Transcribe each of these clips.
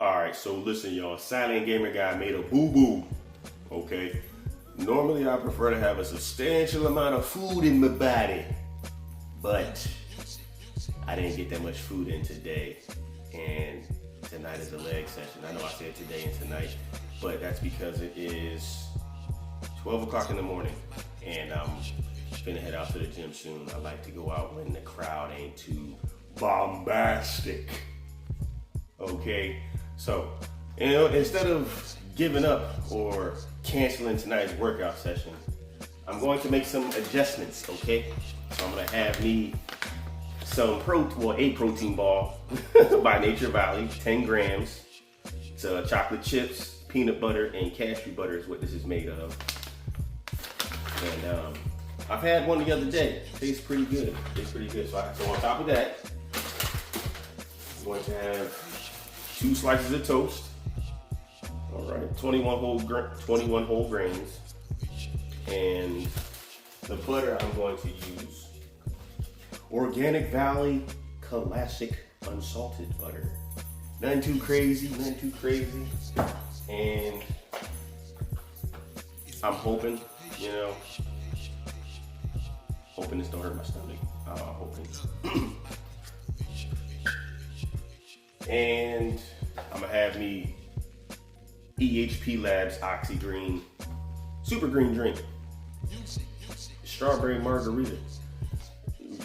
Alright, so listen y'all, Silent Gamer Guy made a boo-boo, okay? Normally I prefer to have a substantial amount of food in my body, but I didn't get that much food in today, and tonight is a leg session. I know I said today and tonight, but that's because it is 12 o'clock in the morning, and I'm gonna head out to the gym soon. I like to go out when the crowd ain't too bombastic, okay? So, instead of giving up or canceling tonight's workout session, I'm going to make some adjustments, okay? So I'm gonna have me some a protein ball by Nature Valley, 10 grams. It's chocolate chips, peanut butter, and cashew butter is what this is made of. And I've had one the other day. Tastes pretty good. So on top of that, I'm going to have 2 slices of toast. All right, 21 whole grains, and the butter I'm going to use Organic Valley Classic Unsalted butter. Nothing too crazy. And I'm hoping, hoping this don't hurt my stomach. I'm hoping. And I'm gonna have me EHP Labs Oxy Green Super Green drink. Strawberry margarita.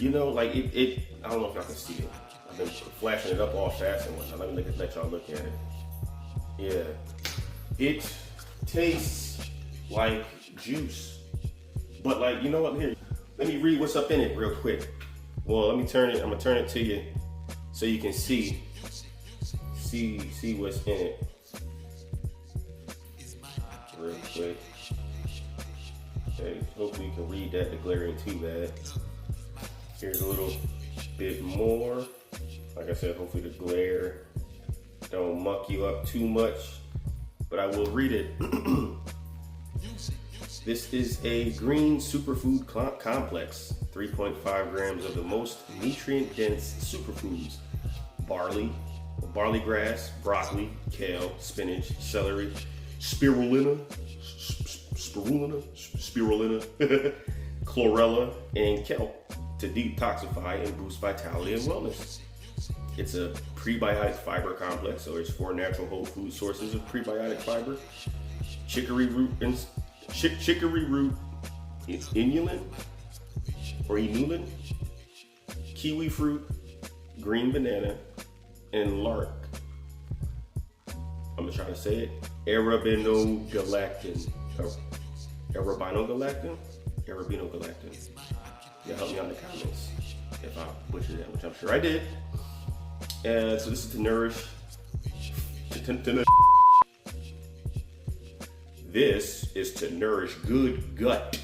I don't know if y'all can see it. I've been flashing it up all fast and whatnot. Let me let y'all look at it. Yeah. It tastes like juice. But here, let me read what's up in it real quick. Well, I'm gonna turn it to you so you can see what's in it. Real quick. Okay, hopefully you can read that, the glaring too bad. Here's a little bit more. Like I said, hopefully the glare don't muck you up too much, but I will read it. This is a green superfood complex, 3.5 grams of the most nutrient-dense superfoods: barley, grass, broccoli, kale, spinach, celery, spirulina, chlorella, and kelp to detoxify and boost vitality and wellness. It's a prebiotic fiber complex, so there's 4 natural whole food sources of prebiotic fiber: chicory root, inulin, kiwi fruit, green banana, and lark. I'm gonna try to say it. Arabinogalactin. Yeah, help me out in the comments if I butchered that, which I'm sure I did. So this is to nourish. This is to nourish good gut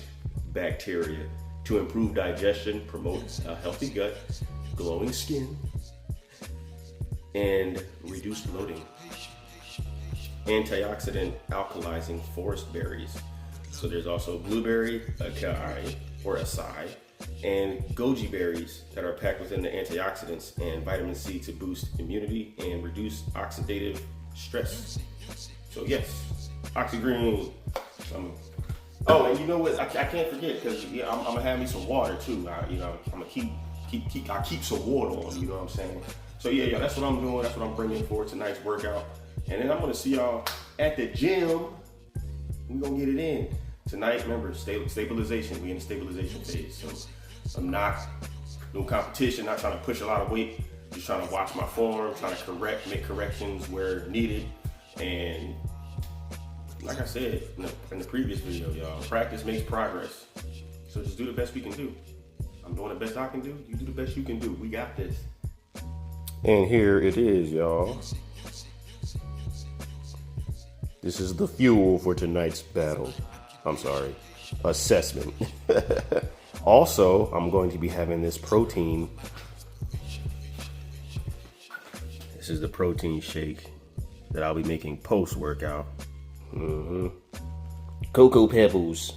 bacteria, to improve digestion, promote a healthy gut, glowing skin, and reduce bloating. Antioxidant alkalizing forest berries. So there's also blueberry, acai, and goji berries that are packed within the antioxidants and vitamin C to boost immunity and reduce oxidative stress. So yes, Oxygreen. And you know what? I can't forget, because I'm gonna have me some water too. I'm gonna keep some water on. You know what I'm saying? So yeah, that's what I'm doing. That's what I'm bringing for tonight's workout. And then I'm gonna see y'all at the gym. We're gonna get it in tonight. Remember, stabilization. We in the stabilization phase. So I'm not no competition. Not trying to push a lot of weight. Just trying to watch my form. Trying to make corrections where needed. And like I said in the previous video, y'all, practice makes progress. So just do the best we can do. I'm doing the best I can do. You do the best you can do. We got this. And here it is, y'all. This is the fuel for tonight's assessment. Also, I'm going to be having this protein. This is the protein shake that I'll be making post-workout. Cocoa Pebbles.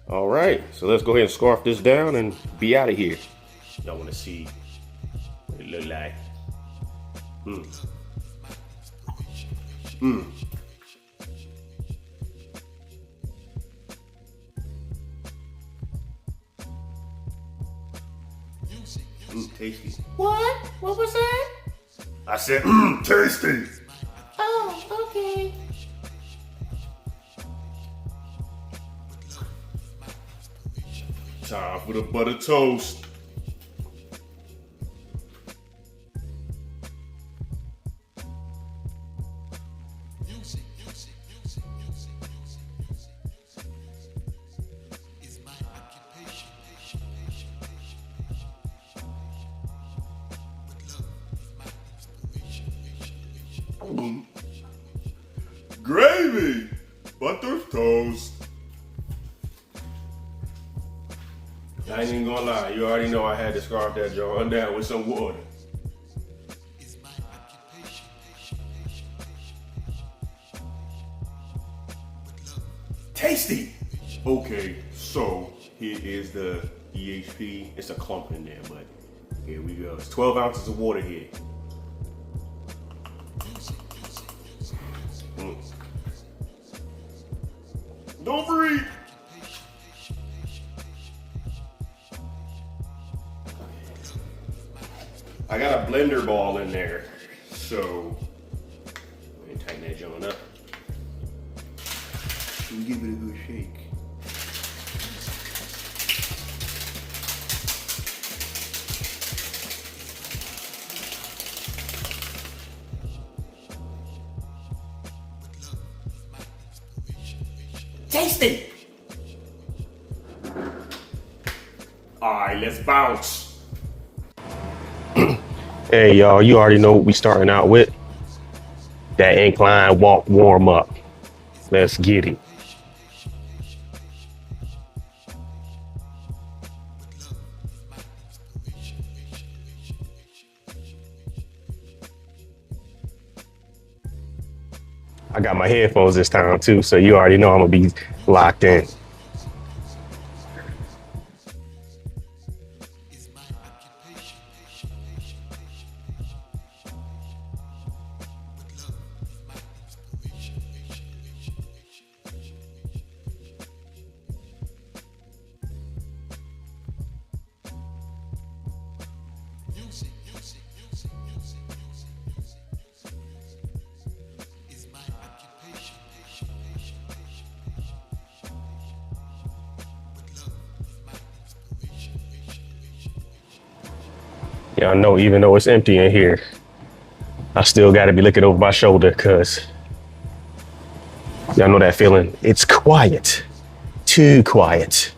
All right, so let's go ahead and scarf this down and be out of here. Y'all want to see what it look like? Mm. Mm. Tasty. What? What was that? I said, tasty. Oh, okay. Time for the butter toast. Gravy, butter toast. I ain't even gonna lie, you already know I had to scarf that joint down with some water. Tasty! Okay, so here is the EHP. It's a clump in there, but here we go. It's 12 ounces of water here. Don't breathe! I got a blender ball in there, so let me tighten that joint up. And give it a good shake. Tasty! Alright, let's bounce. Hey y'all, you already know what we starting out with. That incline walk warm up. Let's get it. I got my headphones this time too, so you already know I'm gonna be locked in. Y'all know, even though it's empty in here, I still gotta be looking over my shoulder because y'all know that feeling. It's quiet, too quiet.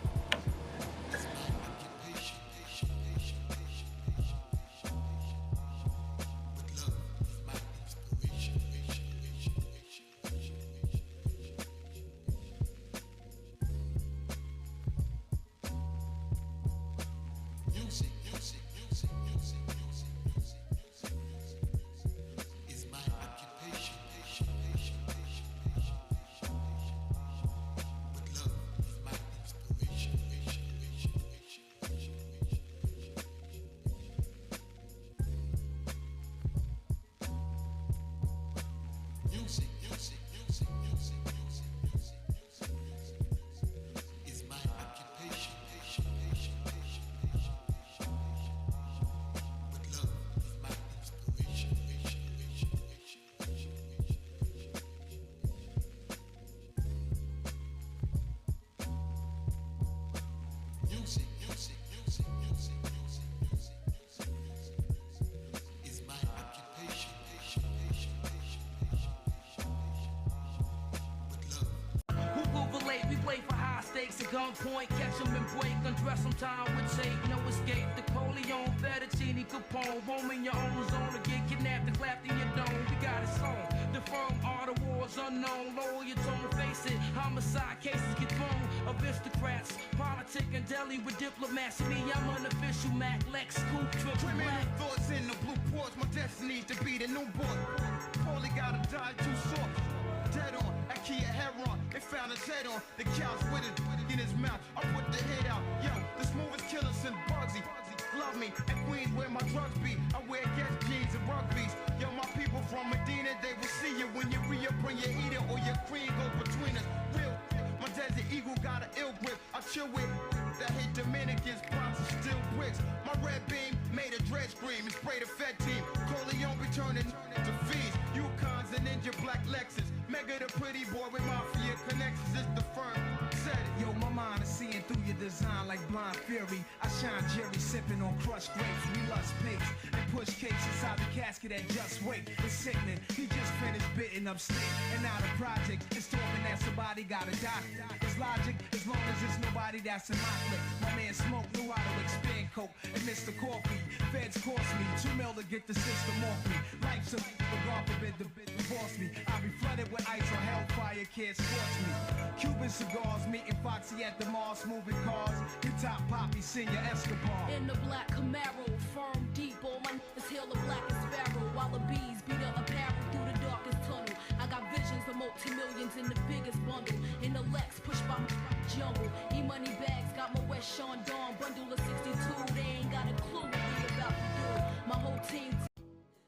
Gunpoint, catch them and break, undress them time with tape, no escape. The Coleon, Fettuccine, Capone, home in your own zone to get kidnapped and clapped in your dome. We got it sewn. The firm are the wars unknown. Lower your tone, face it. Homicide cases get thrown. Aristocrats, politic and deli with diplomats. Me, I'm unofficial Mac Lex, Scoop, triple black. Thoughts in the blue ports, my destiny to be the newborn. Only gotta die too soft. Dead on, Akia Heron, they found his head on. The couch with it in his mouth. I put the head out. Yo, the smoothest killer since Bugsy. Love me, at Queens where my drugs be. I wear guest jeans and rugbies. Yo, my bring your heater or your cream go between us. Real, my desert eagle got an ill grip. I chill with that hit Dominicans, pots and steel bricks. My red beam made a dread scream and sprayed a Fed team. Corleone be turning to fees. Yukons and Ninja Black Lexus. Mega the pretty boy with mafia connections. It's the firm. Said it. Yo, my mind is seeing through your design like blind fury. I shine Jerry sipping on crushed grapes. We lust pace and push cakes inside the casket at just wait. It's sickening. He just finished bitting upstate and now the project is talking that somebody gotta die. It's logic as long as it's nobody that's in my clique. My man Smoke knew how to expand coke and Mr. Coffee. Feds cost me $2 mil to get the system off me. Life's a but God forbid the bit divorce me. I'll be flooded with ice or hellfire can't scorch me. Cuban cigars, meeting Foxy at the mall, moving cars. Hip top Poppy, Senior Escobar. In the black Camaro, firm deep, all my niggas hail the blackest sparrow. While the bees beat up apparel through the darkest tunnel. I got visions of multi-millions in the biggest bundle. In the Lex, pushed by my jungle. E-money bags, got my West Sean Dawn. Bundle of 62, they ain't got a clue what we about to do. My whole team.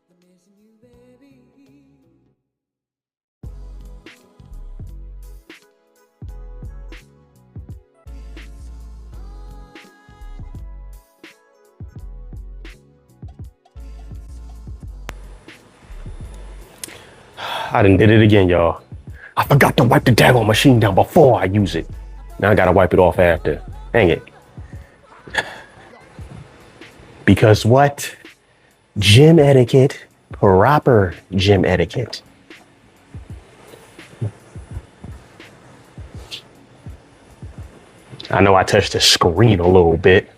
I'm missing you, baby. I done did it again, y'all. I forgot to wipe the daggone machine down before I use it. Now I gotta wipe it off after. Dang it. Because what? Gym etiquette, proper gym etiquette. I know I touched the screen a little bit.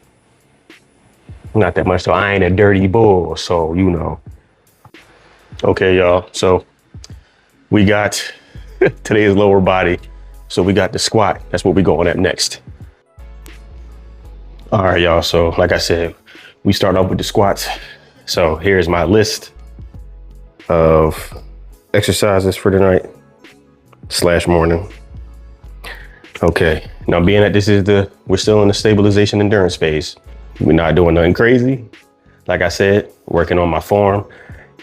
Not that much, so I ain't a dirty bull, so you know. Okay, y'all, so we got today's lower body. So we got the squat. That's what we're going at next. All right, y'all. So like I said, we start off with the squats. So here's my list of exercises for tonight / morning. Okay. Now being that we're still in the stabilization endurance phase. We're not doing nothing crazy. Like I said, working on my form,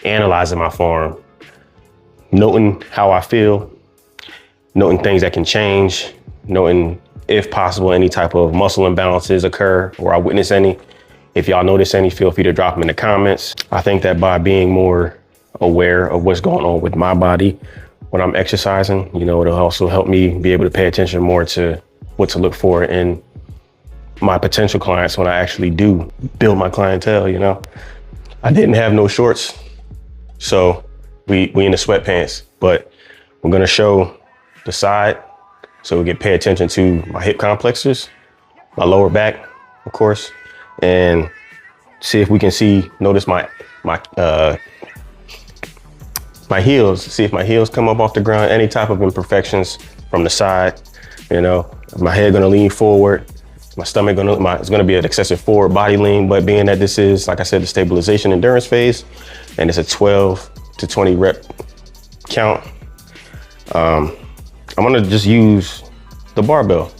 analyzing my form, noting how I feel, noting things that can change, noting if possible any type of muscle imbalances occur or I witness any. If y'all notice any, feel free to drop them in the comments. I think that by being more aware of what's going on with my body when I'm exercising, you know, it'll also help me be able to pay attention more to what to look for in my potential clients when I actually do build my clientele, you know. I didn't have no shorts, so we in the sweatpants, but we're gonna show the side so we can pay attention to my hip complexes, my lower back, of course, and see if we can notice my heels, see if my heels come up off the ground, any type of imperfections from the side, you know. My head gonna lean forward, my stomach it's gonna be an excessive forward body lean, but being that this is, like I said, the stabilization endurance phase, and it's a 12 to 20 rep count, I'm gonna just use the barbell.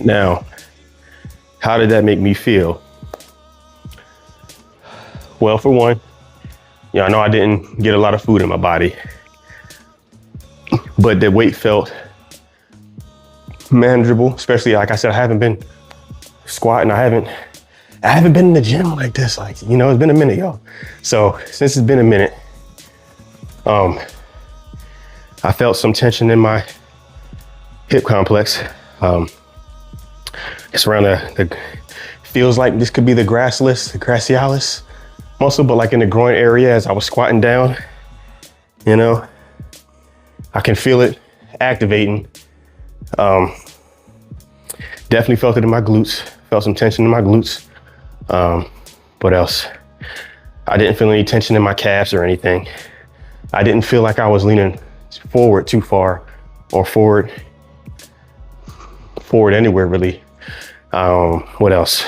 Now, how did that make me feel? Well, for one, I know I didn't get a lot of food in my body, but the weight felt manageable, especially like I said, I haven't been squatting. I haven't been in the gym like this. Like, it's been a minute, y'all. So since it's been a minute, I felt some tension in my hip complex. It's around the feels like this could be the gracialis muscle, but like in the groin area as I was squatting down, I can feel it activating. Definitely felt it in my glutes, felt some tension in my glutes. What else? I didn't feel any tension in my calves or anything. I didn't feel like I was leaning forward too far or forward anywhere really. What else?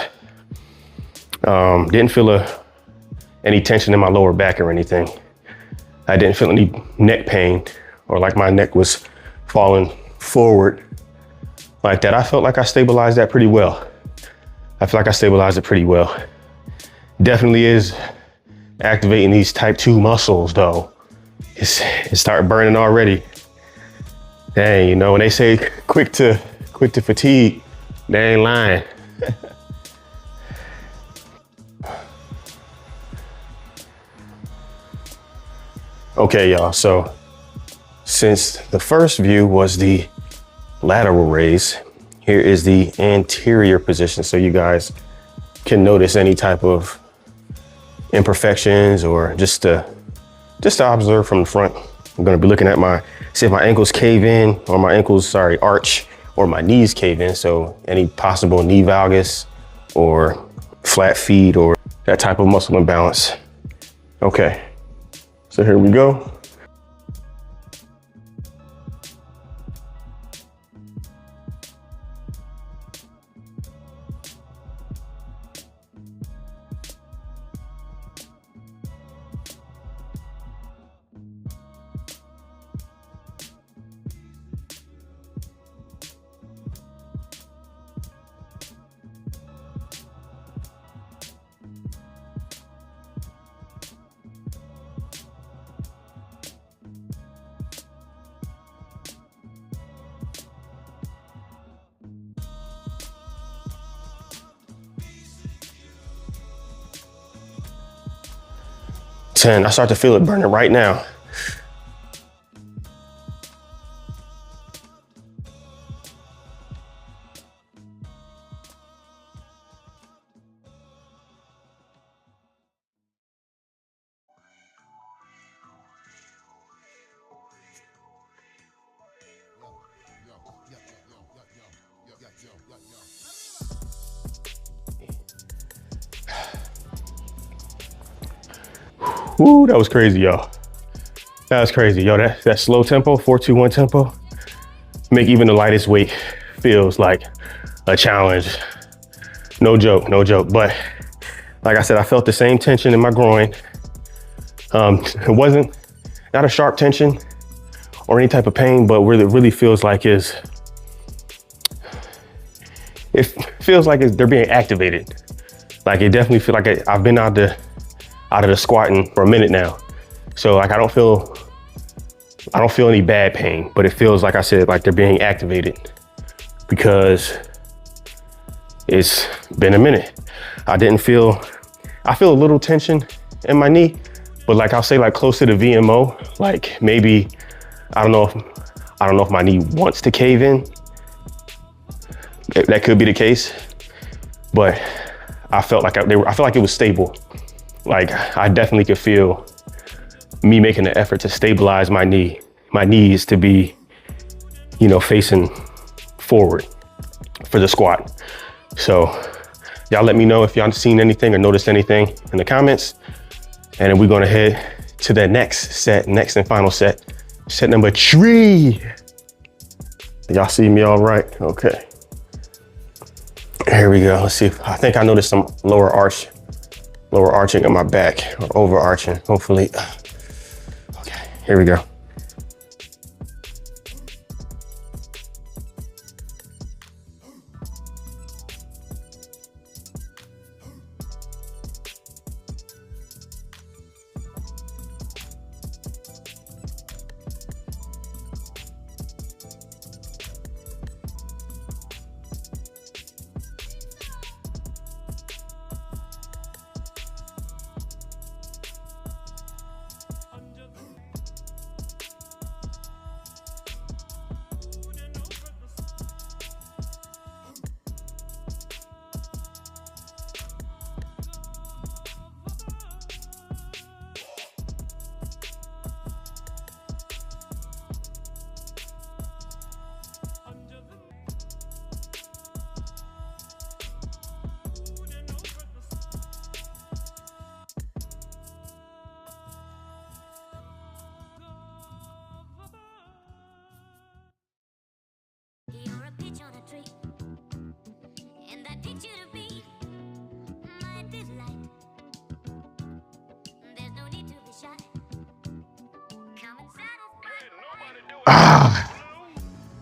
Didn't feel any tension in my lower back or anything. I didn't feel any neck pain or like my neck was falling forward like that. I felt like I stabilized that pretty well. I feel like I stabilized it pretty well. Definitely is activating these type 2 muscles though. It started burning already. Dang, when they say quick to fatigue, they ain't lying. Okay, y'all, so since the first view was the lateral raise, here is the anterior position, so you guys can notice any type of imperfections or just to observe from the front. I'm gonna be looking at see if my ankles cave in or my ankles, arch, or my knees cave in. So any possible knee valgus or flat feet or that type of muscle imbalance. Okay, so here we go. I start to feel it burning right now. Woo, that was crazy, y'all. That was crazy, yo. That slow tempo, 4-2-1 tempo, make even the lightest weight feels like a challenge. No joke, no joke. But like I said, I felt the same tension in my groin. It wasn't not a sharp tension or any type of pain, but what it really feels like is they're being activated. Like it definitely feels like I've been out of the squatting for a minute now. So like I don't feel any bad pain, but it feels like I said, like they're being activated because it's been a minute. I feel a little tension in my knee, but like I'll say like close to the VMO, like maybe, I don't know if my knee wants to cave in. That could be the case, but I felt like it was stable. Like I definitely could feel me making the effort to stabilize my knees to be, facing forward for the squat. So y'all let me know if y'all seen anything or noticed anything in the comments. And then we're gonna head to the next and final set number 3. Y'all see me all right? Okay. Here we go. Let's see I think I noticed some lower arching of my back, or overarching, hopefully. Okay, here we go.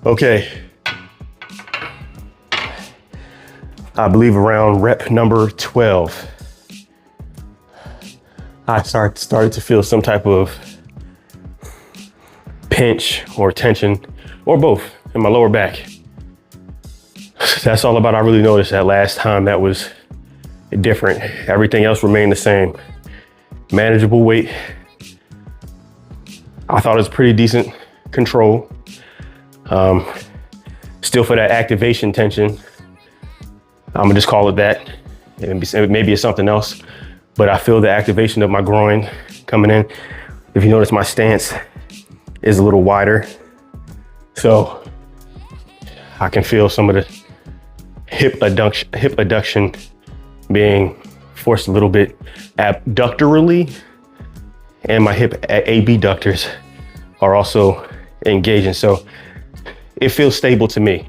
Okay. I believe around rep number 12, I started to feel some type of pinch or tension or both in my lower back. That's all about I really noticed that last time that was different. Everything else remained the same. Manageable weight. I thought it was pretty decent control. Still for that activation tension, I'm gonna just call it that. Maybe it's something else, but I feel the activation of my groin coming in. If you notice, my stance is a little wider. So I can feel some of the hip adduction being forced a little bit abductorally, and my hip abductors are also engaging. So it feels stable to me.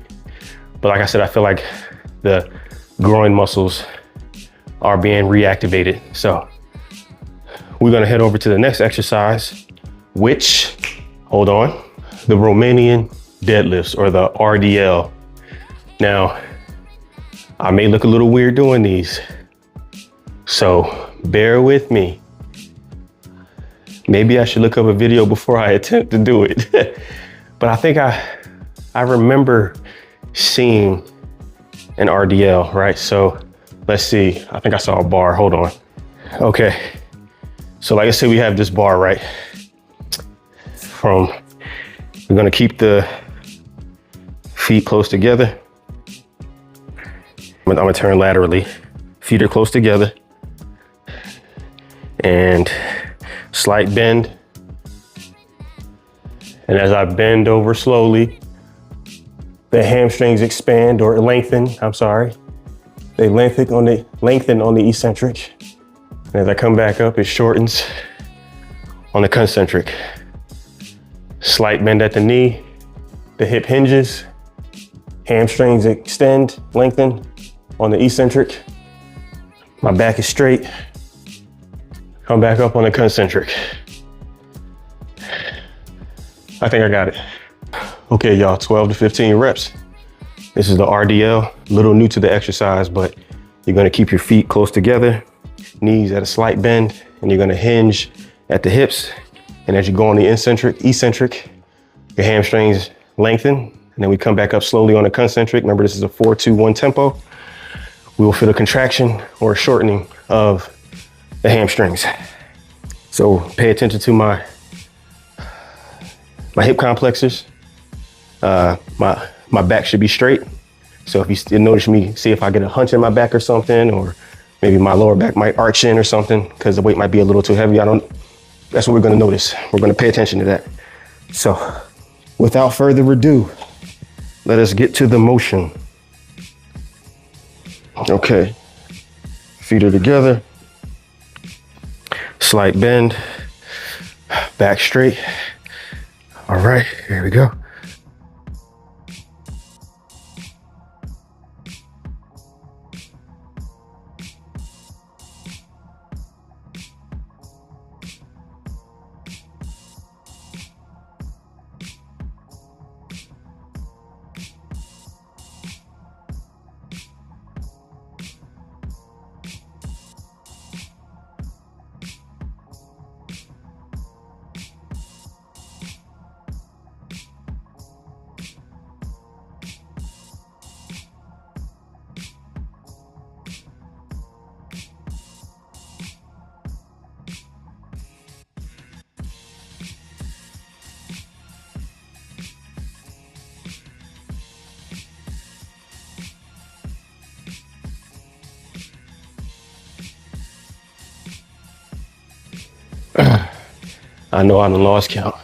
But like I said, I feel like the groin muscles are being reactivated. So we're gonna head over to the next exercise, which, hold on, the Romanian deadlifts, or the RDL. Now, I may look a little weird doing these, so bear with me. Maybe I should look up a video before I attempt to do it. But I think I remember seeing an RDL, right? So let's see, I think I saw a bar, hold on. Okay, so like I said, we have this bar, right? We're gonna keep the feet close together. I'm gonna turn laterally. Feet are close together. And slight bend. And as I bend over slowly, the hamstrings expand or lengthen, I'm sorry. They lengthen on the eccentric. And as I come back up, it shortens on the concentric. Slight bend at the knee, the hip hinges, hamstrings extend, lengthen on the eccentric. My back is straight. Come back up on the concentric. I think I got it. Okay, y'all, 12 to 15 reps. This is the RDL, a little new to the exercise, but you're gonna keep your feet close together, knees at a slight bend, and you're gonna hinge at the hips. And as you go on the eccentric, your hamstrings lengthen, and then we come back up slowly on the concentric. Remember, this is a 4-2-1 tempo. We will feel a contraction or a shortening of the hamstrings. So pay attention to my hip complexes. My back should be straight. So if you still notice me, see if I get a hunch in my back or something, or maybe my lower back might arch in or something because the weight might be a little too heavy. That's what we're gonna notice. We're gonna pay attention to that. So without further ado, let us get to the motion. Okay, feet are together, slight bend, back straight. All right, here we go. I know I done lost count.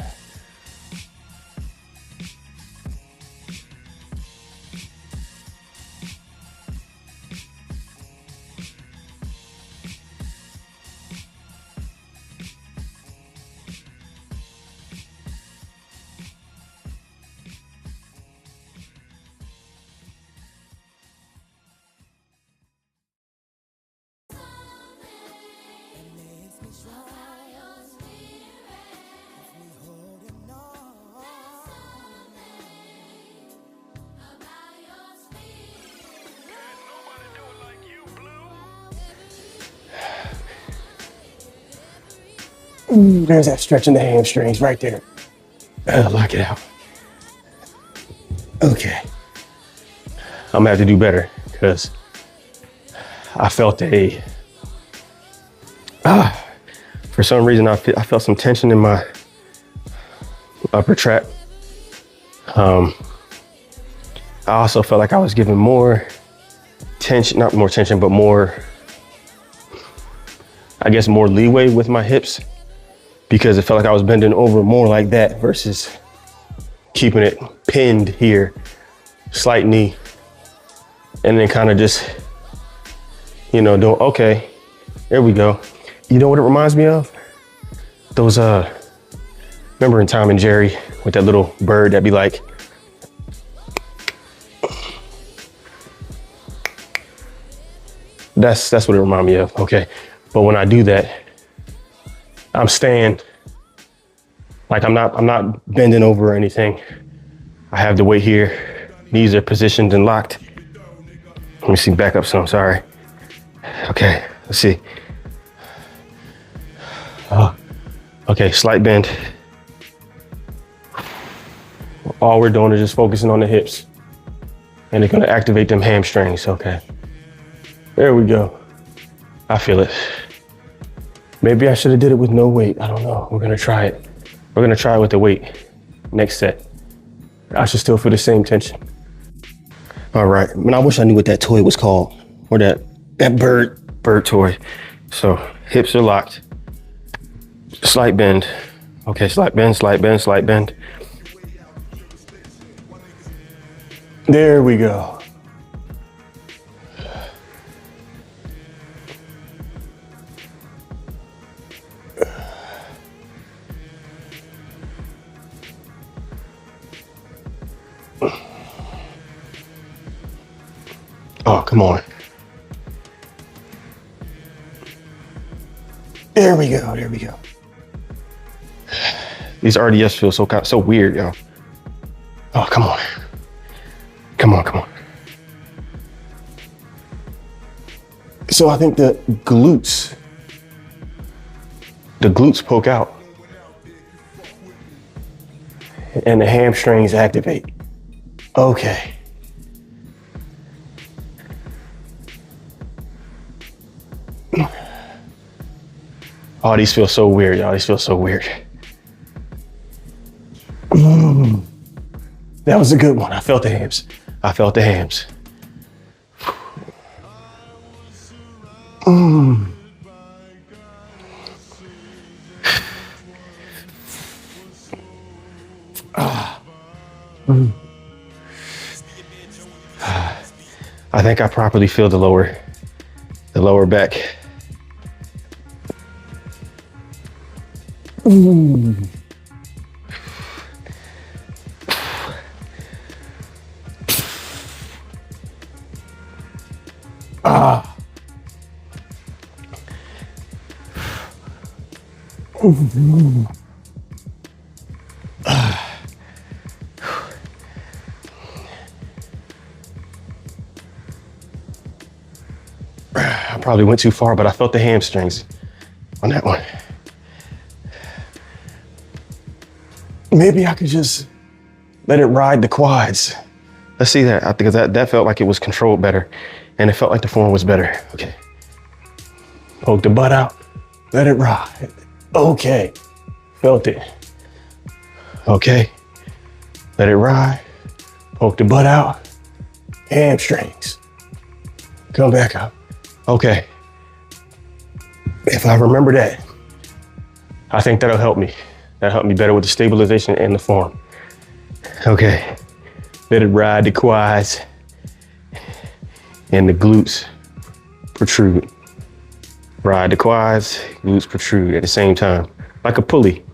Ooh, there's that stretch in the hamstrings right there. Lock it out. Okay. I'm gonna have to do better because I felt for some reason I felt some tension in my upper trap. I also felt like I was giving more tension, not more tension, but more, I guess, more leeway with my hips because it felt like I was bending over more like that versus keeping it pinned here, slight knee, and then kind of just, you know, doing, okay, there we go. You know what it reminds me of? Those, remember in Tom and Jerry with that little bird that'd be like, that's what it reminded me of, okay. But when I do that, I'm staying, like I'm not bending over or anything. I have the weight here. Knees are positioned and locked. Let me see, back up some, sorry. Okay, let's see. Okay, slight bend. All we're doing is just focusing on the hips. And it's gonna activate them hamstrings, okay. There we go. I feel it. Maybe I should have did it with no weight. I don't know. We're gonna try it. We're gonna try it with the weight. Next set. I should still feel the same tension. All right. Man, I wish I knew what that toy was called. Or that bird toy. So hips are locked. Slight bend. Okay, slight bend, slight bend, slight bend. There we go. Oh, come on. There we go, there we go. These RDS feel so weird, y'all. Oh, come on. Come on, come on. So I think the glutes poke out and the hamstrings activate. Okay. Oh, these feel so weird, y'all. These feel so weird. That was a good one. I felt the hams. I felt the hams. I think I properly feel the lower back. I probably went too far, but I felt the hamstrings on that one. Maybe I could just let it ride the quads. Let's see that, because that felt like it was controlled better and it felt like the form was better. Okay. Poke the butt out, let it ride. Okay, felt it. Okay, let it ride, poke the butt out, hamstrings. Come back up. Okay. If I remember that, I think that'll help me. That'll help me better with the stabilization and the form. Okay. Let it ride the quads and the glutes protrude. Ride the quads, glutes protrude at the same time, like a pulley.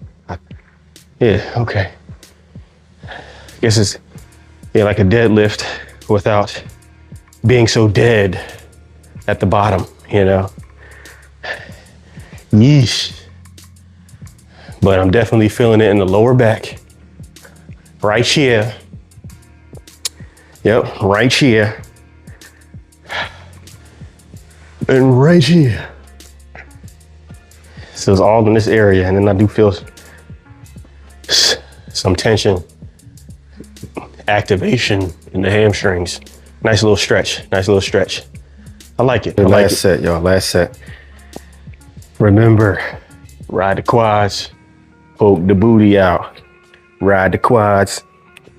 Yeah, okay. Guess it's like a deadlift without being so dead at the bottom, you know? Yeesh. But I'm definitely feeling it in the lower back. Right here. Yep, right here. And right here. So it's all in this area, and then I do feel some tension, activation in the hamstrings. Nice little stretch, nice little stretch. I like it. Last set, y'all, last set. Remember, ride the quads, poke the booty out. Ride the quads,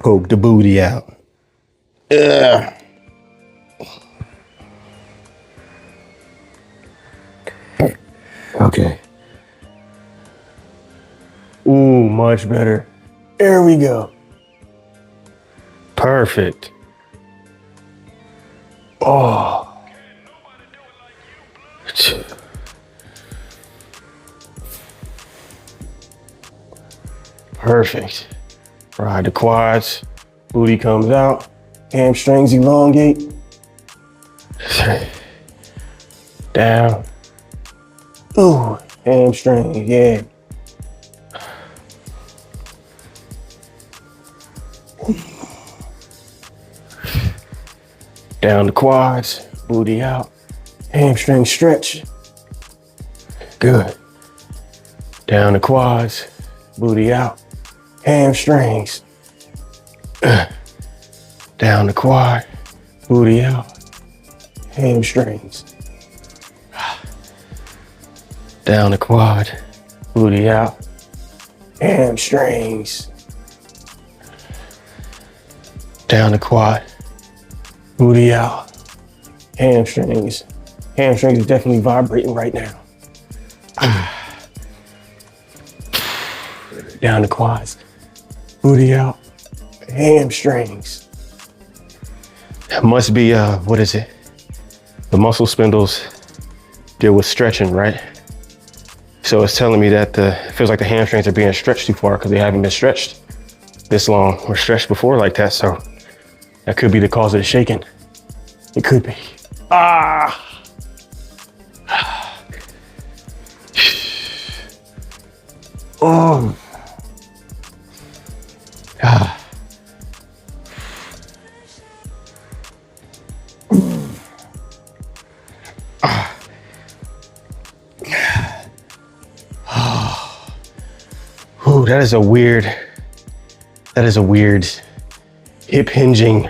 poke the booty out. Okay. Ooh, much better. There we go. Perfect. Oh. Perfect. Ride the quads, booty comes out, hamstrings elongate. Down. Ooh, hamstring, yeah. Down the quads, booty out, hamstring stretch. Good. Down the quads, booty out, hamstrings. Down the quad, booty out, hamstrings. Down the quad, booty out, hamstrings. Down the quad, booty out, hamstrings. Hamstrings are definitely vibrating right now. Down the quads, booty out, hamstrings. That must be, what is it? The muscle spindles deal with stretching, right? So it's telling me that it feels like the hamstrings are being stretched too far because they haven't been stretched this long or stretched before like that. So that could be the cause of the shaking. It could be. Ah! Oh. Ah. Ooh, that is a weird hip hinging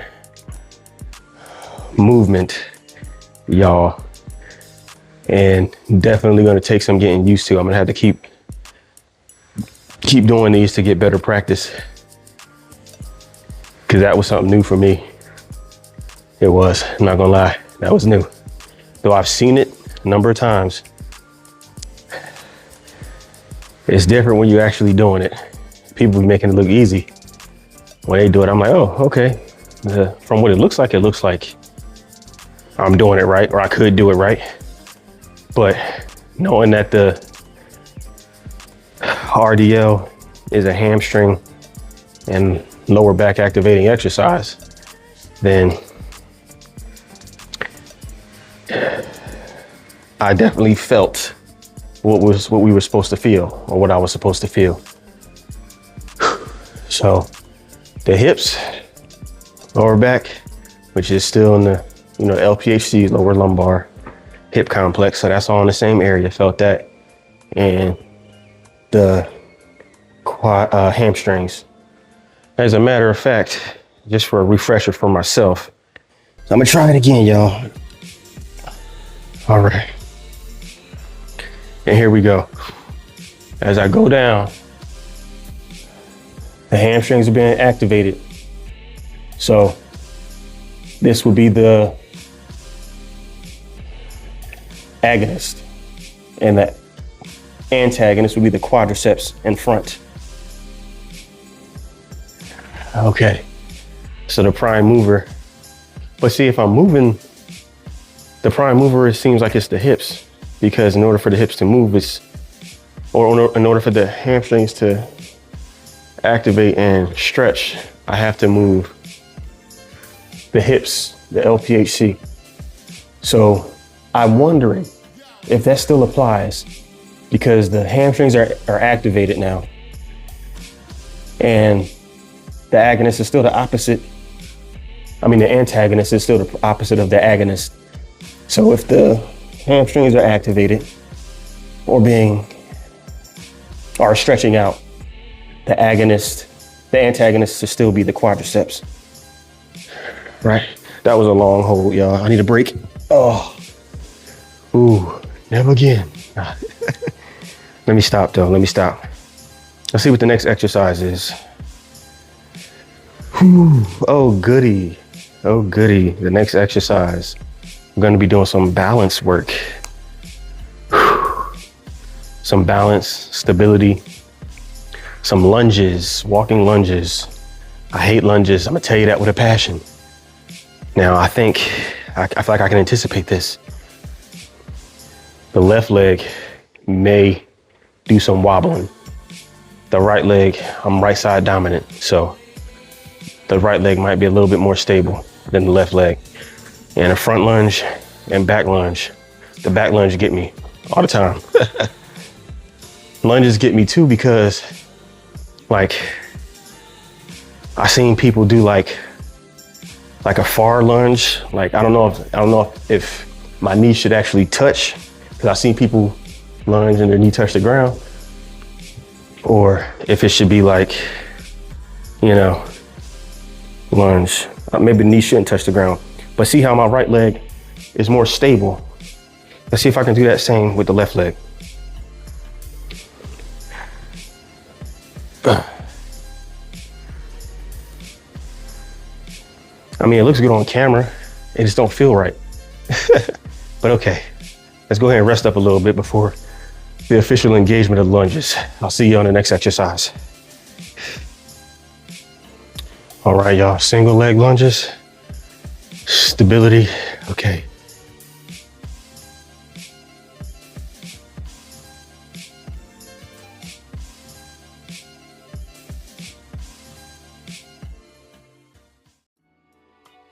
movement, y'all. And definitely gonna take some getting used to. I'm gonna have to keep doing these to get better practice. Cause that was something new for me. It was, I'm not gonna lie, that was new. Though I've seen it a number of times. It's different when you're actually doing it. People be making it look easy. When they do it, I'm like, oh, okay. From what it looks like I'm doing it right, or I could do it right. But knowing that the RDL is a hamstring and lower back activating exercise, then I definitely felt what we were supposed to feel, or what I was supposed to feel. So the hips, lower back, which is still in the, LPHC, lower lumbar hip complex. So that's all in the same area, felt that. And the quad, hamstrings. As a matter of fact, just for a refresher for myself, I'm gonna try it again, y'all. All right. And here we go. As I go down, the hamstrings are being activated. So this would be the agonist, and the antagonist would be the quadriceps in front. Okay, so the prime mover. But see, if I'm moving, the prime mover, it seems like it's the hips, because in order for the hips to move, in order for the hamstrings to activate and stretch, I have to move the hips, the LPHC. So I'm wondering if that still applies, because the hamstrings are activated now, and the agonist is still the opposite. The antagonist is still the opposite of the agonist. So if the hamstrings are activated or being are stretching out. The antagonist to still be the quadriceps. Right? That was a long hold, y'all. I need a break. Oh, ooh, never again. Let me stop though, let me stop. Let's see what the next exercise is. Whew. Oh goody, oh goody. The next exercise, I'm gonna be doing some balance work. Whew. Some balance, stability, some lunges, walking lunges. I hate lunges, I'm gonna tell you that with a passion. Now I feel like I can anticipate this. The left leg may do some wobbling. The right leg, I'm right side dominant, so the right leg might be a little bit more stable than the left leg. And a front lunge and back lunge. The back lunge get me all the time. Lunges get me too because like I seen people do like a far lunge. Like I don't know if my knee should actually touch, because I've seen people lunge and their knee touch the ground, or if it should be like, you know, lunge. Maybe the knee shouldn't touch the ground. But see how my right leg is more stable. Let's see if I can do that same with the left leg. I mean, it looks good on camera. It just don't feel right. But okay, let's go ahead and rest up a little bit before the official engagement of lunges. I'll see you on the next exercise. All right, y'all, single leg lunges, stability, okay.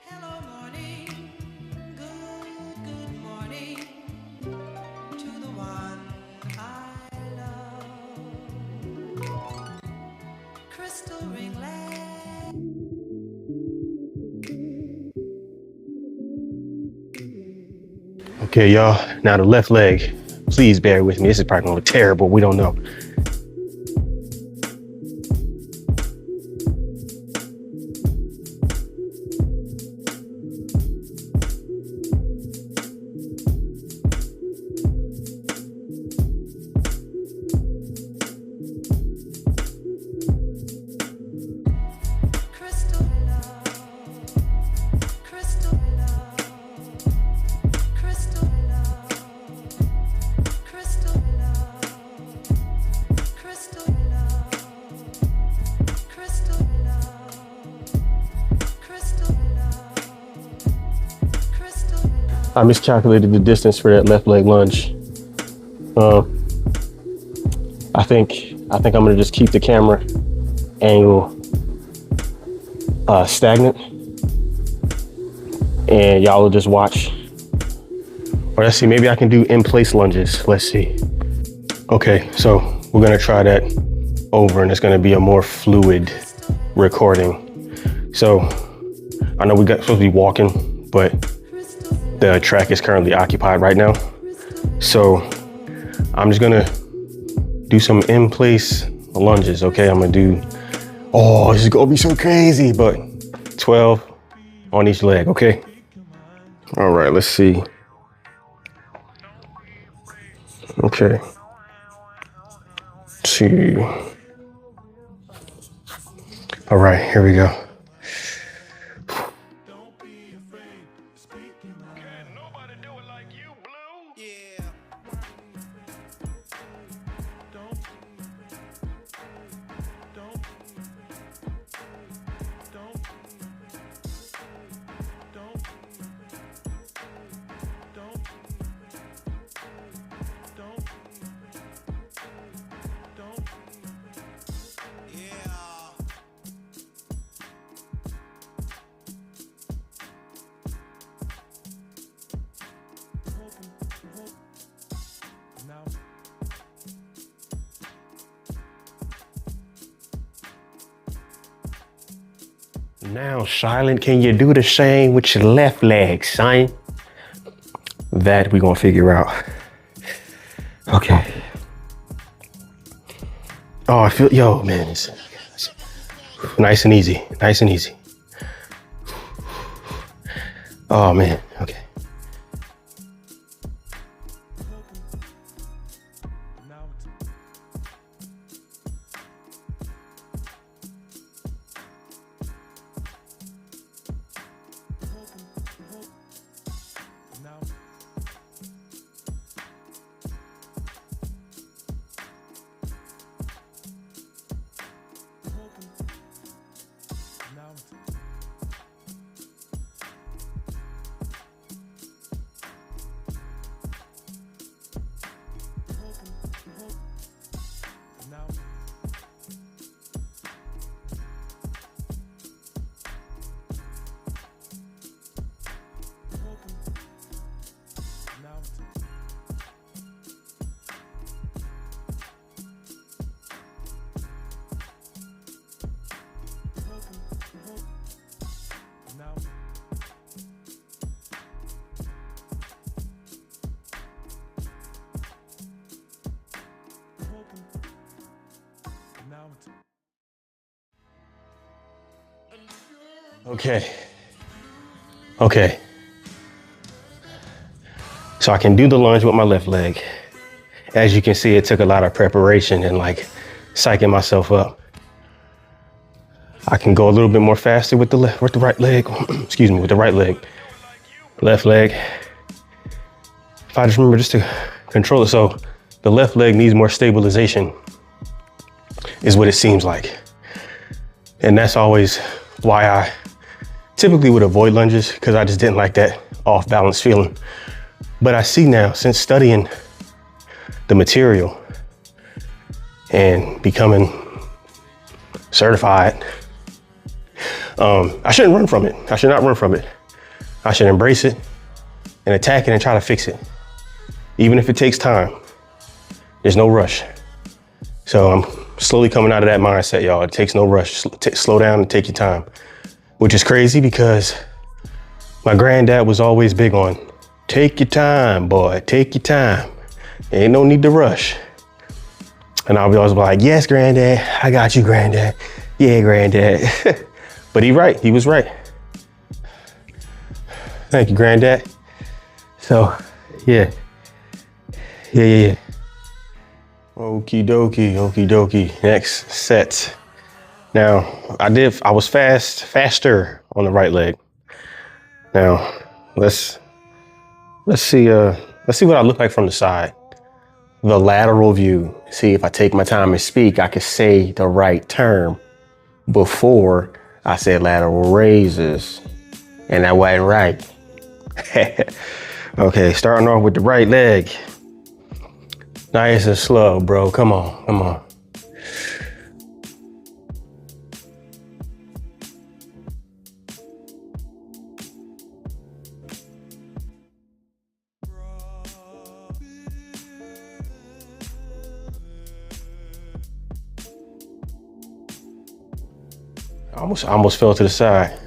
Hello, morning. Good morning to the one I love. Crystal ringlet. Okay, y'all, now the left leg. Please bear with me. This is probably gonna look terrible. We don't know. Crystal love. Crystal love. Crystal love. Crystal love. Crystal love. Crystal love. Crystal love. Crystal love. I miscalculated the distance for that left leg lunge. I think I'm gonna just keep the camera angle stagnant, and y'all will just watch. Or let's see, maybe I can do in place lunges. Let's see. Okay, so we're gonna try that over, and it's gonna be a more fluid recording. So I know supposed to be walking, but the track is currently occupied right now. So I'm just gonna do some in place lunges, okay? I'm gonna do, oh, this is gonna be so crazy, but 12 on each leg, okay? All right, let's see. Okay. Let's see. All right, here we go. Now, Silent, can you do the same with your left leg, son? That we're gonna figure out. Okay. Oh, I feel, yo, man, it's nice and easy, nice and easy. Oh man, okay. Okay. Okay. So I can do the lunge with my left leg. As you can see, it took a lot of preparation and like psyching myself up. I can go a little bit more faster with the right leg. Excuse me, with the right leg. Left leg. If I just remember just to control it. So the left leg needs more stabilization is what it seems like. And that's always why I typically would avoid lunges, because I just didn't like that off balance feeling. But I see now, since studying the material and becoming certified, I shouldn't run from it. I should not run from it. I should embrace it and attack it and try to fix it. Even if it takes time, there's no rush. So I'm slowly coming out of that mindset, y'all. It takes no rush. Slow down and take your time, which is crazy because my granddad was always big on, take your time, boy, take your time. Ain't no need to rush. And I'll be always like, yes, granddad, I got you, granddad. Yeah, granddad. But he was right. Thank you, granddad. So, yeah. Okie dokie. Next set. Now, I was faster on the right leg. Now, let's see what I look like from the side. The lateral view. See, if I take my time and speak, I can say the right term before I said lateral raises. And that wasn't right. Okay, starting off with the right leg. Nice and slow, bro. Come on. I almost fell to the side.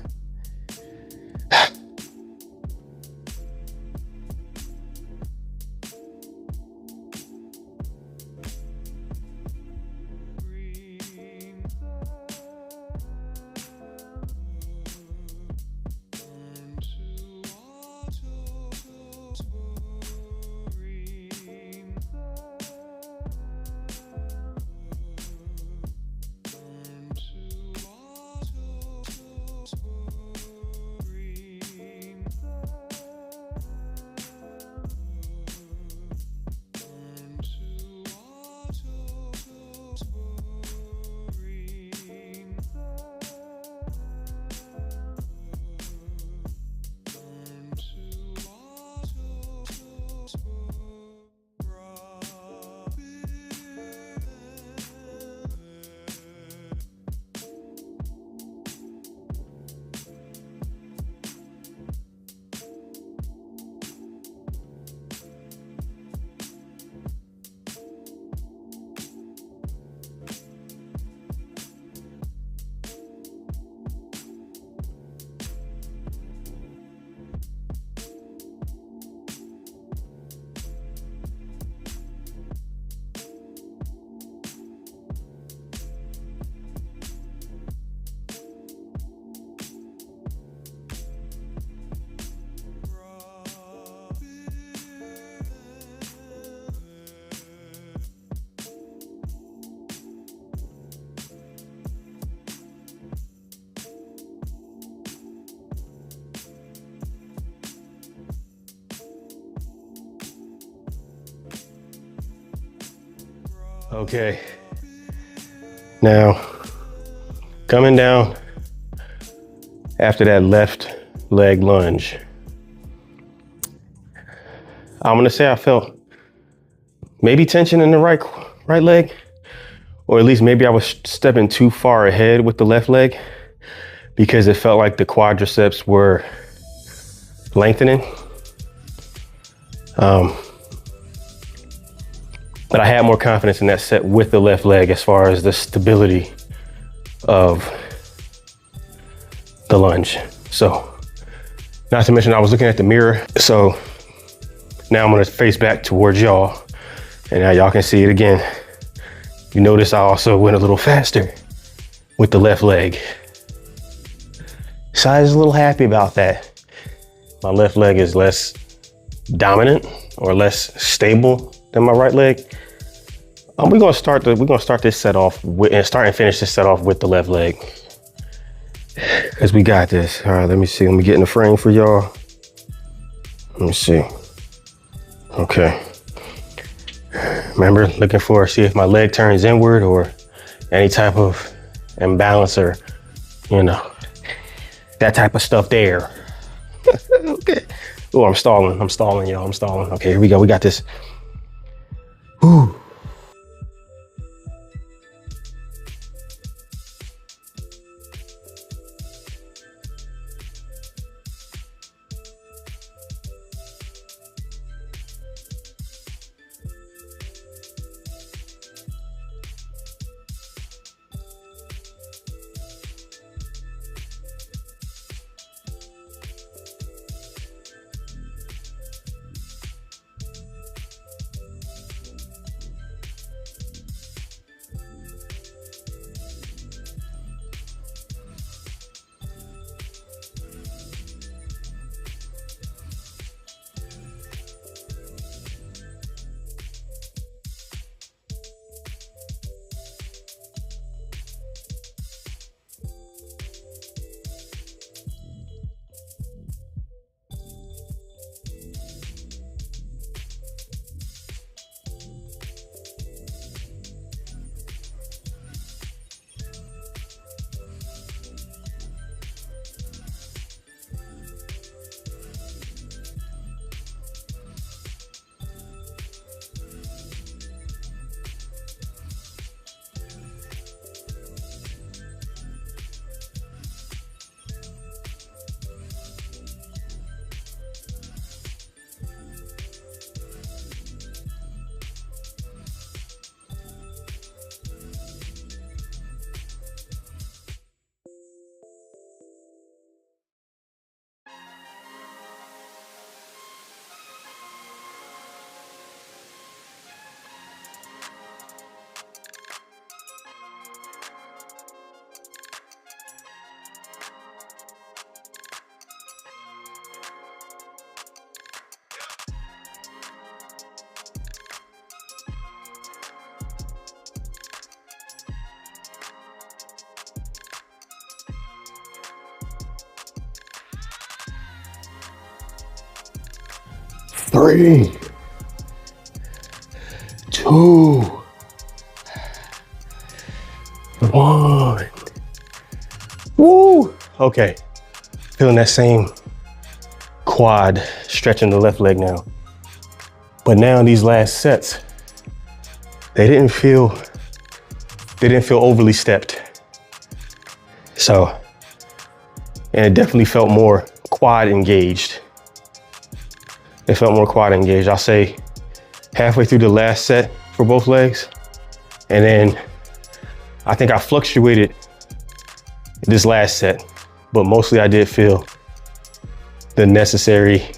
Okay. Now, coming down after that left leg lunge, I'm gonna say I felt maybe tension in the right leg, or at least maybe I was stepping too far ahead with the left leg because it felt like the quadriceps were lengthening. But I had more confidence in that set with the left leg as far as the stability of the lunge. So, not to mention I was looking at the mirror. So now I'm gonna face back towards y'all, and now y'all can see it again. You notice I also went a little faster with the left leg. So I was a little happy about that. My left leg is less dominant or less stable than my right leg. We're gonna start this set off and finish this set off with the left leg, because we got this. All right, let me see. Let me get in the frame for y'all. Let me see. Okay. Remember, looking for, see if my leg turns inward or any type of imbalance or, you know, that type of stuff there. Okay. Oh, I'm stalling, y'all, I'm stalling. Okay, here we go, we got this. Whew. Three, 2, 1. Woo! Okay, feeling that same quad stretching the left leg now. But now these last sets, they didn't feel overly stepped. So, and it definitely felt more quad engaged. It felt more quad engaged. I'll say halfway through the last set for both legs. And then I think I fluctuated this last set, but mostly I did feel the necessary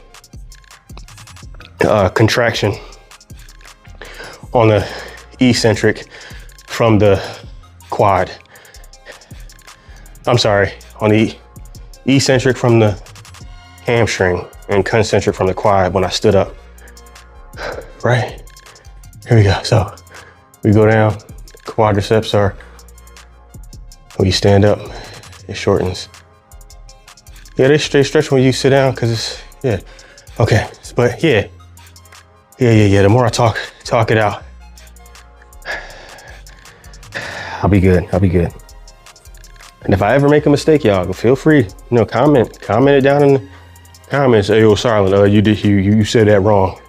contraction on the eccentric from the quad. I'm sorry, on the eccentric from the hamstring and concentric from the quad when I stood up. Right, here we go. So we go down, quadriceps are, when you stand up, it shortens. Yeah, they stretch when you sit down because it's, yeah. Okay, but yeah. The more I talk it out. I'll be good. I'll be good. And if I ever make a mistake, y'all, feel free, comment it down in the comments. Hey, yo, Silent, you said that wrong.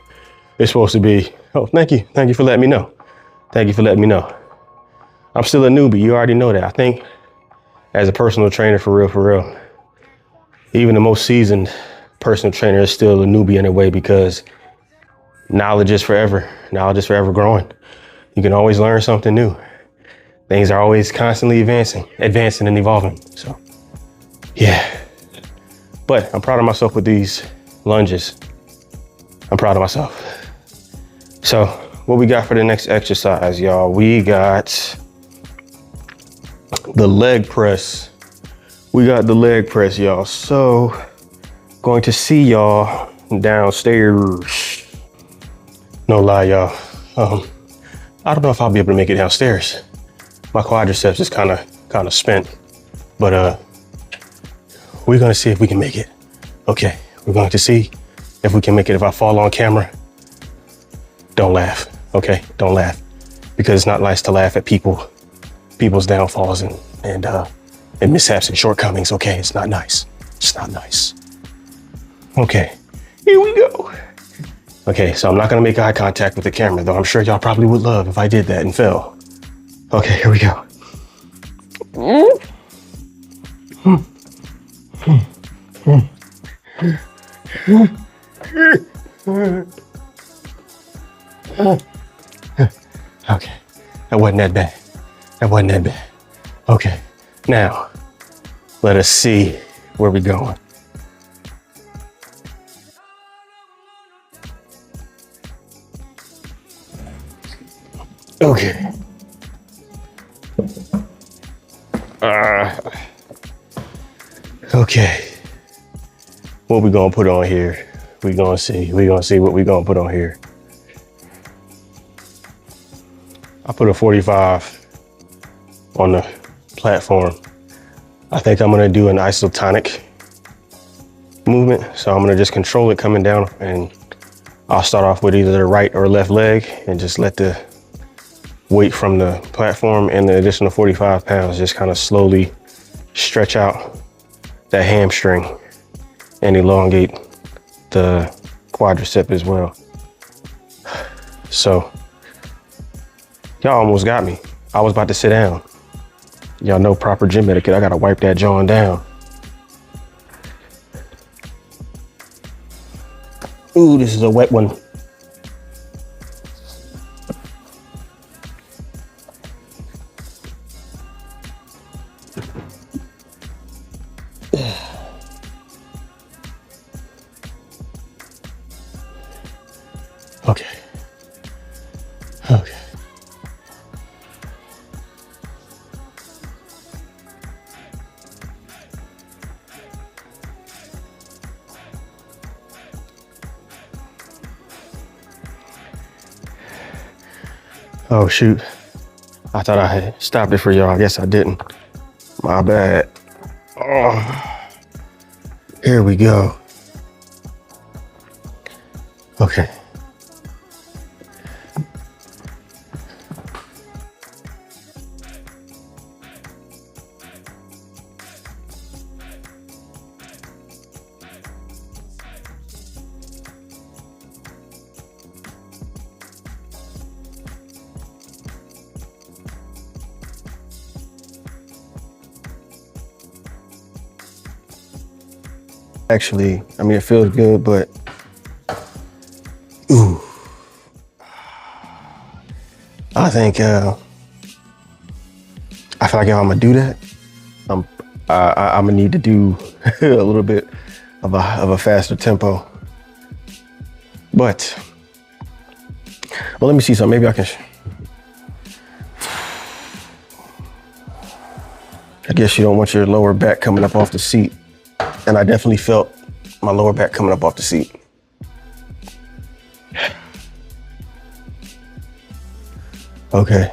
It's supposed to be, oh, thank you. Thank you for letting me know. Thank you for letting me know. I'm still a newbie. You already know that. I think as a personal trainer, for real, even the most seasoned personal trainer is still a newbie in a way, because knowledge is forever. Knowledge is forever growing. You can always learn something new. Things are always constantly advancing and evolving. So, yeah. But I'm proud of myself with these lunges. I'm proud of myself. So, what we got for the next exercise, y'all? We got the leg press. We got the leg press, y'all. So, going to see y'all downstairs. No lie, y'all. I don't know if I'll be able to make it downstairs. My quadriceps is kind of spent, but we're gonna see if we can make it. Okay, we're going to see if we can make it. If I fall on camera, don't laugh. Okay, don't laugh, because it's not nice to laugh at people's downfalls and mishaps and shortcomings. Okay, it's not nice. It's not nice. Okay, here we go. Okay, so I'm not gonna make eye contact with the camera, though I'm sure y'all probably would love if I did that and fell. Okay, here we go. Okay, that wasn't that bad. That wasn't that bad. Okay, now let us see where we're going. Okay. Okay. What we gonna put on here? We gonna see what we gonna put on here. I put a 45 on the platform. I think I'm gonna do an isotonic movement. So I'm gonna just control it coming down, and I'll start off with either the right or left leg and just let the weight from the platform and the additional 45 pounds just kind of slowly stretch out that hamstring and elongate the quadricep as well. So y'all almost got me. I was about to sit down. Y'all know proper gym etiquette. I gotta wipe that jaw down. Ooh, this is a wet one. Okay. Okay. Oh shoot. I thought I had stopped it for y'all. I guess I didn't. My bad. Oh. Here we go. Okay. Actually, I mean, it feels good, but ooh, I think I feel like if I'm gonna do that, I'm gonna need to do a little bit of a faster tempo. But well, let me see something. Maybe I can. I guess you don't want your lower back coming up off the seat. And I definitely felt my lower back coming up off the seat. Okay.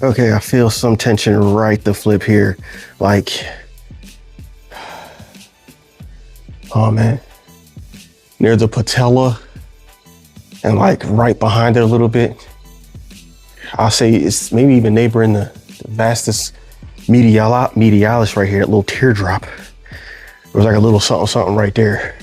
Okay, I feel some tension right the flip here. Like, oh man, near the patella and like right behind it a little bit. I'll say it's maybe even neighboring the vastus medialis right here, that little teardrop. There's like a little something right there.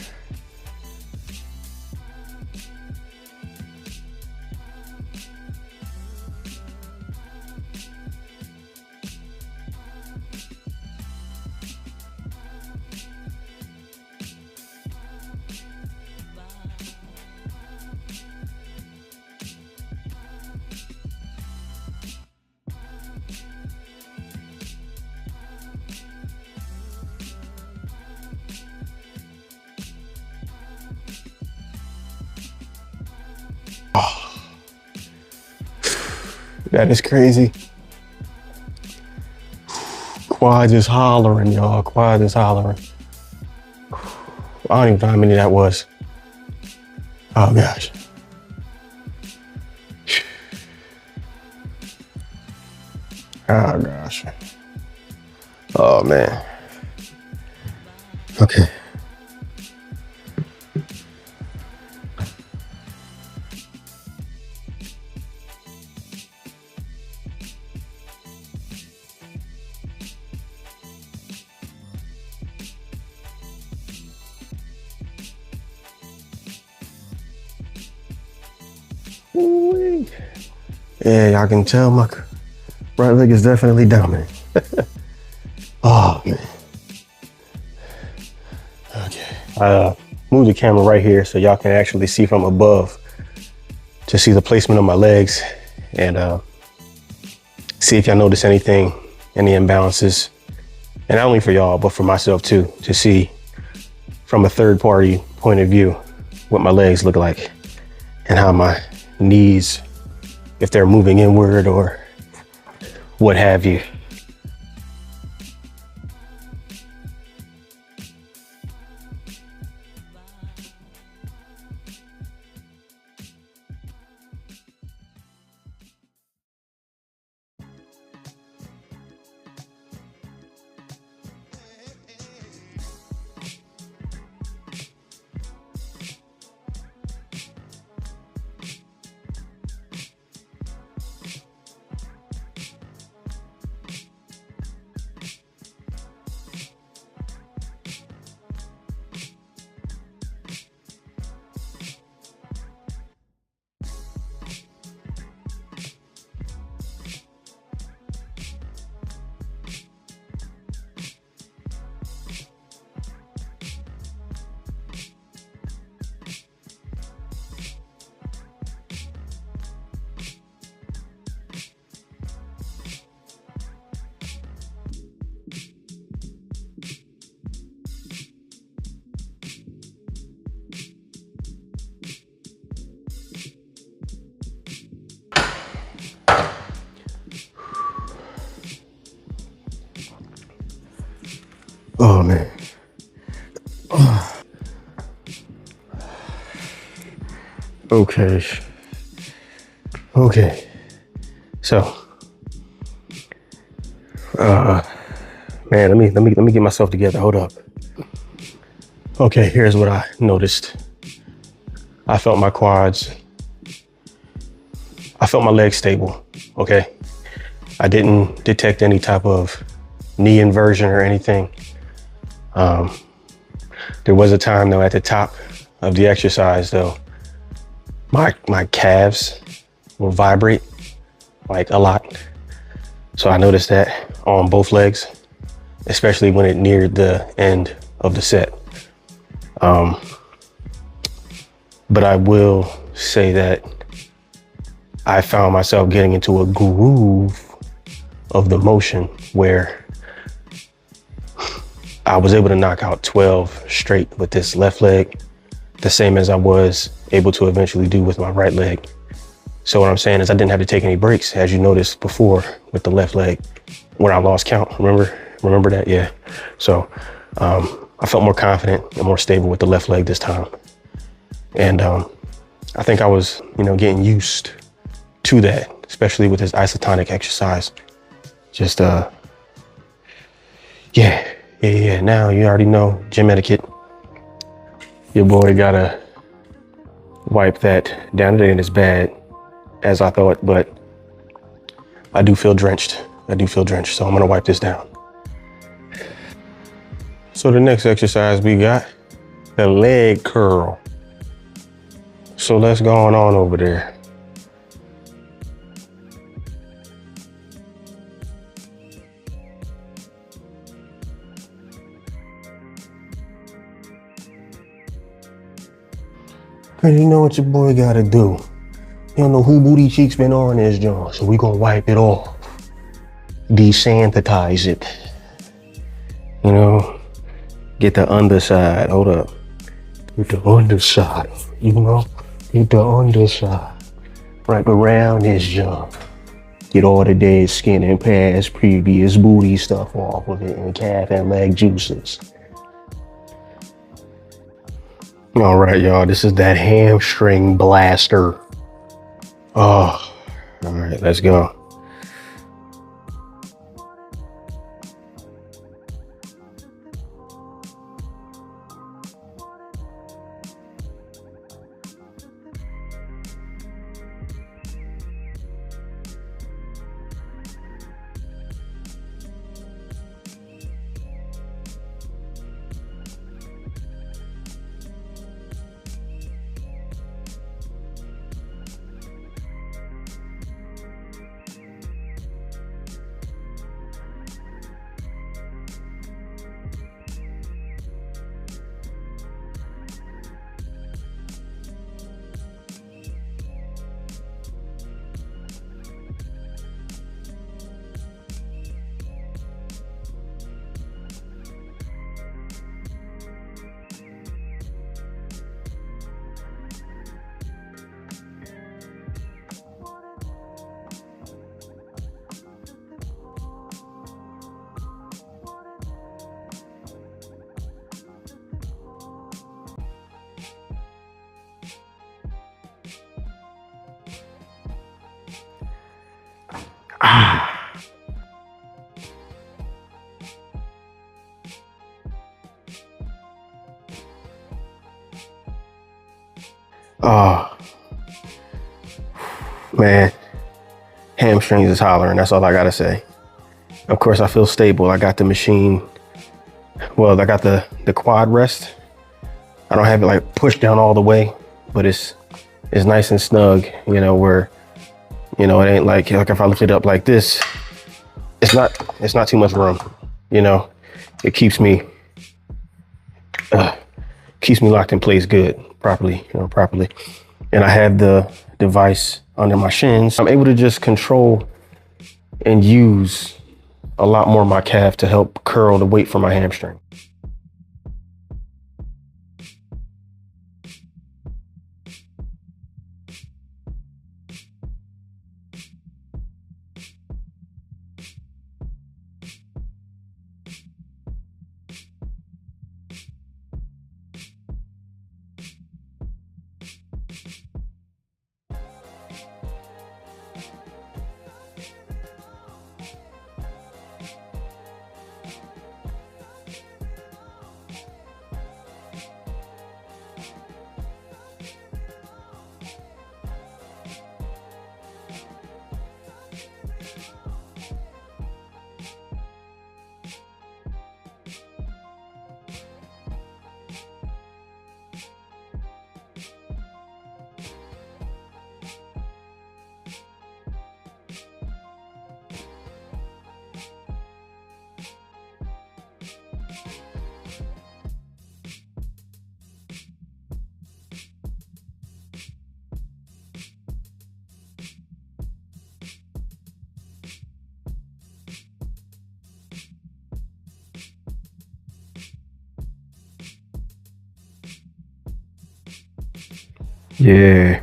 That is crazy. Quad is hollering, y'all. Quad is hollering. I don't even know how many that was. Oh gosh. Oh gosh. Oh man. Okay. Ooh-wee. Yeah, y'all can tell my right leg is definitely dominant. Oh man. Okay. I moved the camera right here so y'all can actually see from above to see the placement of my legs and see if y'all notice anything, any imbalances. And not only for y'all, but for myself too, to see from a third party point of view what my legs look like and how my knees, if they're moving inward or what have you. Oh man. Okay. Okay. So, man, let me get myself together. Hold up. Okay, here's what I noticed. I felt my quads. I felt my legs stable. Okay. I didn't detect any type of knee inversion or anything. There was a time though at the top of the exercise though, my calves will vibrate like a lot. So I noticed that on both legs, especially when it neared the end of the set. But I will say that I found myself getting into a groove of the motion where I was able to knock out 12 straight with this left leg, the same as I was able to eventually do with my right leg. So what I'm saying is I didn't have to take any breaks, as you noticed before with the left leg when I lost count. Remember that? Yeah. So I felt more confident and more stable with the left leg this time. And I think I was, getting used to that. especially with this isotonic exercise. Just, yeah. Now you already know gym etiquette. Your boy gotta wipe that down. It ain't as bad as I thought, but I do feel drenched. So I'm gonna wipe this down. So the next exercise we got, the leg curl. So let's go on over there. And you know what your boy gotta do. You don't know who booty cheeks been on this joint, so we gonna wipe it off. Desanitize it. You know, get the underside. Hold up. Get the underside. You know, get the underside. Right around this joint. Get all the dead skin and past previous booty stuff off of it and calf and leg juices. All right, y'all, this is that hamstring blaster. Oh, all right, let's go. Oh, man, hamstrings is hollering. That's all I gotta say. Of course, I feel stable. I got the machine. Well, I got the quad rest. I don't have it like pushed down all the way, but it's nice and snug. You know, where, you know, it ain't like if I lift it up like this, it's not too much room. You know, it keeps me locked in place properly. And I have the device under my shins. I'm able to just control and use a lot more of my calf to help curl the weight from my hamstring. Yeah.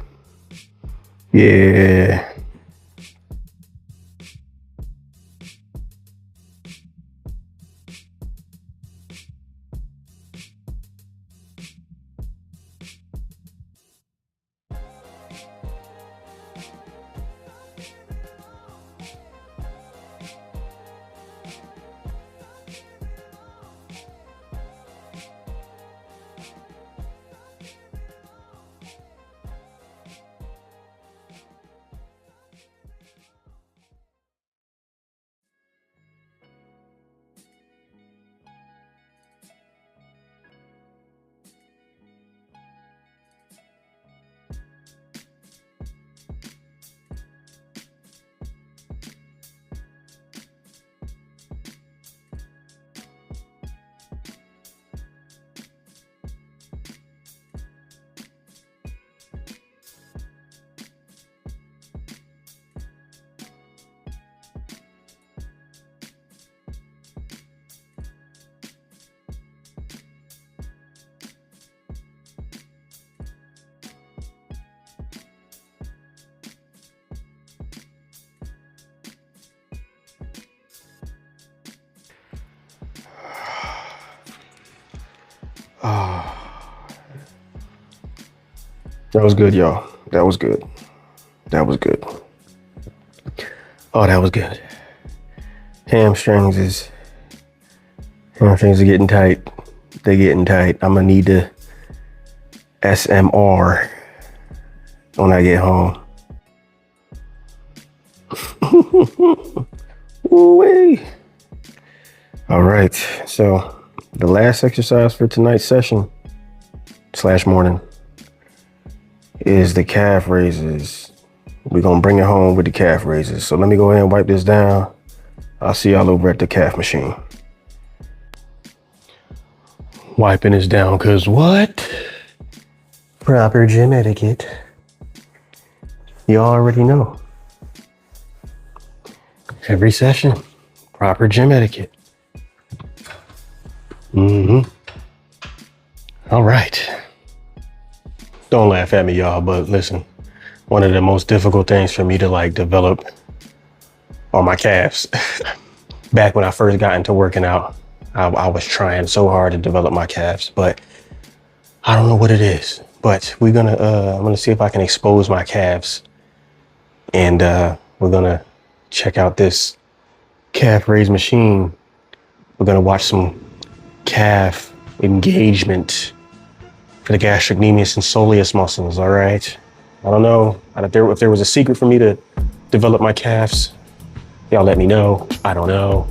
That was good, y'all. That was good. That was good. Oh, that was good. Hamstrings are getting tight. They're getting tight. I'm gonna need the SMR when I get home. Ooh-wee. All right, so the last exercise for tonight's session / morning is the calf raises. We're gonna bring it home with the calf raises. So let me go ahead and wipe this down. I'll see y'all over at the calf machine. Wiping this down, cause what? Proper gym etiquette. You already know. Every session, proper gym etiquette. All right. Don't laugh at me, y'all, but listen, one of the most difficult things for me to like develop are my calves. Back when I first got into working out, I was trying so hard to develop my calves, but I don't know what it is. But I'm gonna see if I can expose my calves, and we're gonna check out this calf raise machine. We're gonna watch some calf engagement for the gastrocnemius and soleus muscles. All right. I don't know if there was a secret for me to develop my calves. Y'all let me know. I don't know.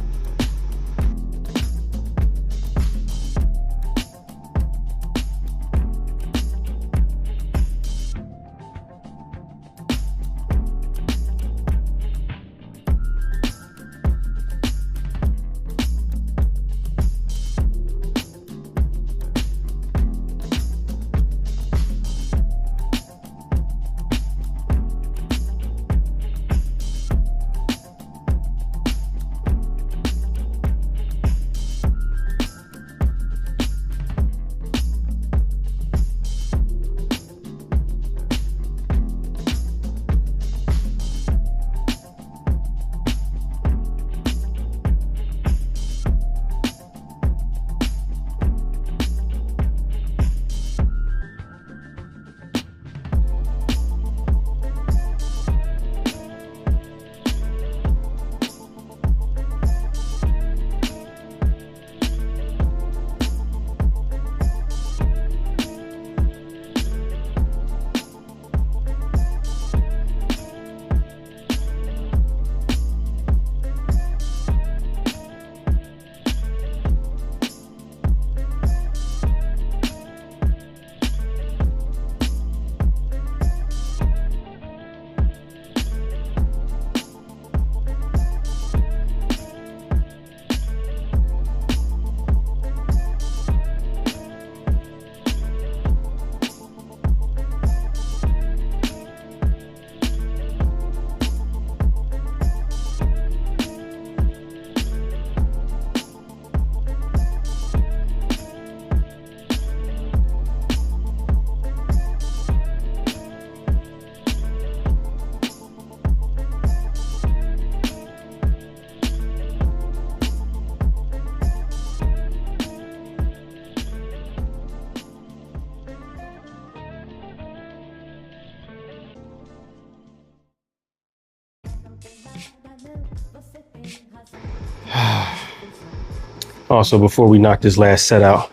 Also, before we knock this last set out,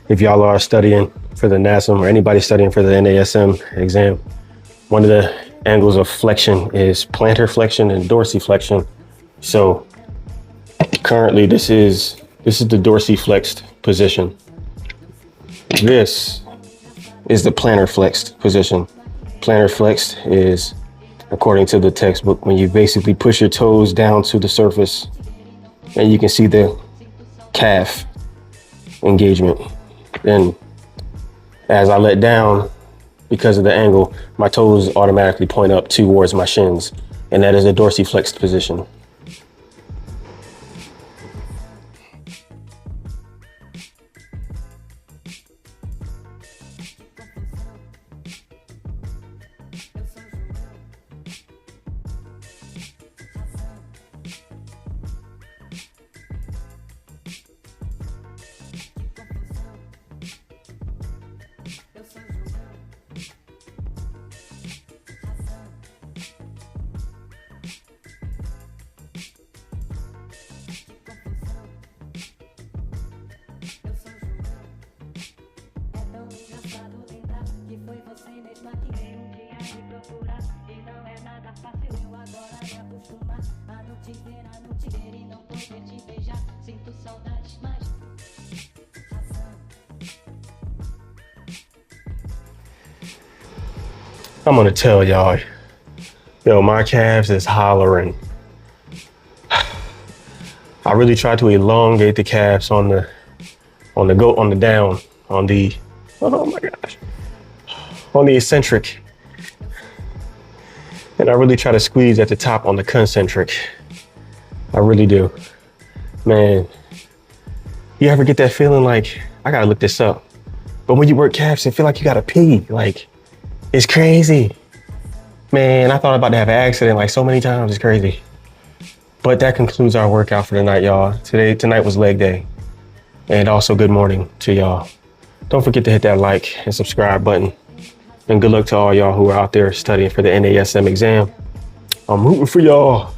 if y'all are studying for the NASM or anybody studying for the NASM exam, one of the angles of flexion is plantar flexion and dorsiflexion. So currently this is the dorsiflexed position. This is the plantar flexed position. Plantar flexed is, according to the textbook, when you basically push your toes down to the surface and you can see the calf engagement. Then as I let down, because of the angle, my toes automatically point up towards my shins, and that is a dorsiflexed position. I'm gonna tell y'all, yo, my calves is hollering. I really try to elongate the calves on the down, on the, oh my gosh, on the eccentric. And I really try to squeeze at the top on the concentric. I really do. Man, you ever get that feeling like, I gotta look this up, but when you work calves, it feel like you gotta pee. Like, it's crazy. Man, I thought about to have an accident like so many times, it's crazy. But that concludes our workout for the night, y'all. Tonight was leg day. And also good morning to y'all. Don't forget to hit that like and subscribe button. And good luck to all y'all who are out there studying for the NASM exam. I'm rooting for y'all.